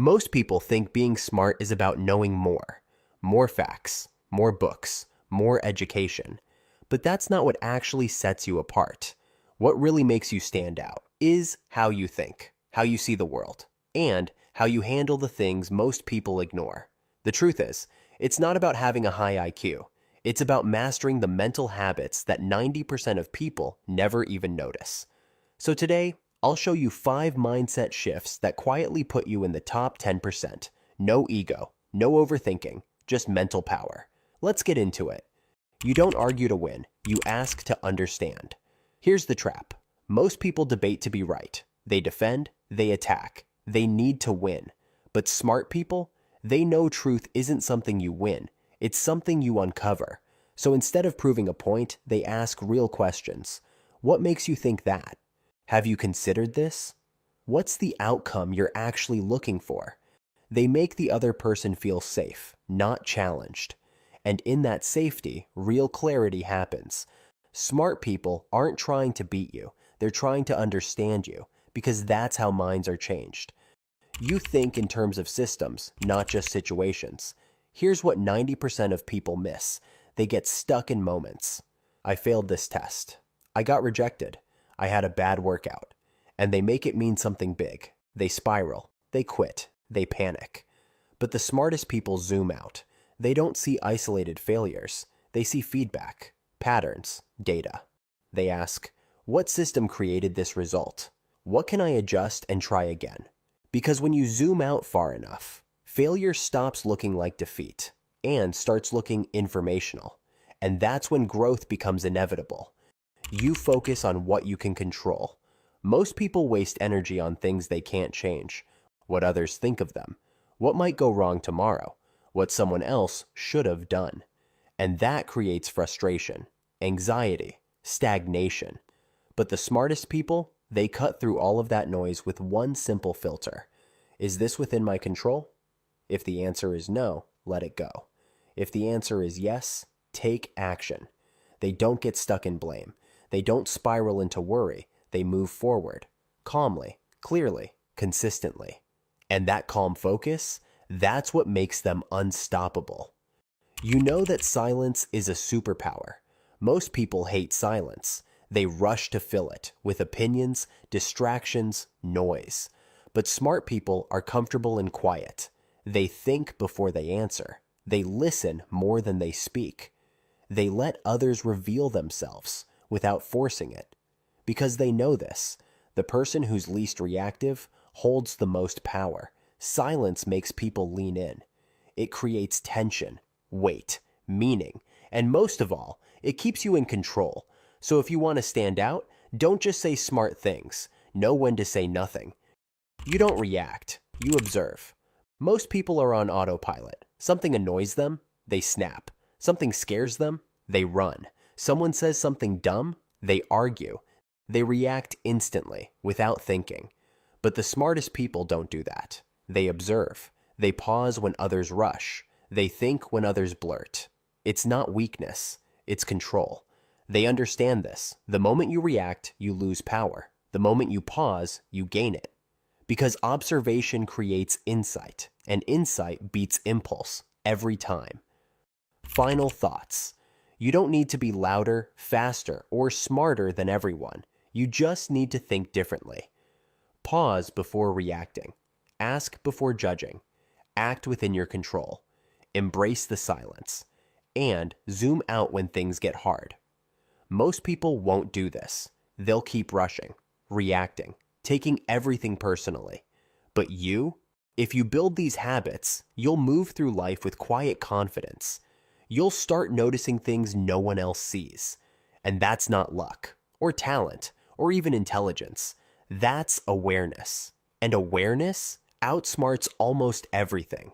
Most people think being smart is about knowing more facts, more books, more education. But that's not what actually sets you apart. What really makes you stand out is how you think, how you see the world, and how you handle the things most people ignore. The truth is, it's not about having a high IQ. It's about mastering the mental habits that 90% of people never even notice. So today, I'll show you 5 mindset shifts that quietly put you in the top 10%. No ego, no overthinking, just mental power. Let's get into it. You don't argue to win, you ask to understand. Here's the trap. Most people debate to be right. They defend, they attack, they need to win. But smart people, they know truth isn't something you win, it's something you uncover. So instead of proving a point, they ask real questions. What makes you think that? Have you considered this? What's the outcome you're actually looking for? They make the other person feel safe, not challenged. And in that safety, real clarity happens. Smart people aren't trying to beat you, they're trying to understand you, because that's how minds are changed. You think in terms of systems, not just situations. Here's what 90% of people miss. They get stuck in moments. I failed this test. I got rejected. I had a bad workout. And they make it mean something big. They spiral. They quit. They panic. But the smartest people zoom out. They don't see isolated failures. They see feedback, patterns, data. They ask, what system created this result? What can I adjust and try again? Because when you zoom out far enough, failure stops looking like defeat and starts looking informational. And that's when growth becomes inevitable. You focus on what you can control. Most people waste energy on things they can't change. What others think of them. What might go wrong tomorrow. What someone else should have done. And that creates frustration, anxiety, stagnation. But the smartest people, they cut through all of that noise with one simple filter. Is this within my control? If the answer is no, let it go. If the answer is yes, take action. They don't get stuck in blame. They don't spiral into worry. They move forward, calmly, clearly, consistently. And that calm focus, that's what makes them unstoppable. You know that silence is a superpower. Most people hate silence. They rush to fill it with opinions, distractions, noise. But smart people are comfortable in quiet. They think before they answer. They listen more than they speak. They let others reveal themselves without forcing it. Because they know this. The person who's least reactive holds the most power. Silence makes people lean in. It creates tension, weight, meaning, and most of all, it keeps you in control. So if you want to stand out, don't just say smart things. Know when to say nothing. You don't react, you observe. Most people are on autopilot. Something annoys them, they snap. Something scares them, they run. Someone says something dumb, they argue. They react instantly, without thinking. But the smartest people don't do that. They observe. They pause when others rush. They think when others blurt. It's not weakness, it's control. They understand this. The moment you react, you lose power. The moment you pause, you gain it. Because observation creates insight, and insight beats impulse every time. Final thoughts. You don't need to be louder, faster, or smarter than everyone. You just need to think differently. Pause before reacting. Ask before judging. Act within your control. Embrace the silence. And zoom out when things get hard. Most people won't do this. They'll keep rushing, reacting, taking everything personally. But you, if you build these habits, you'll move through life with quiet confidence. You'll start noticing things no one else sees. And that's not luck, or talent, or even intelligence. That's awareness. And awareness outsmarts almost everything.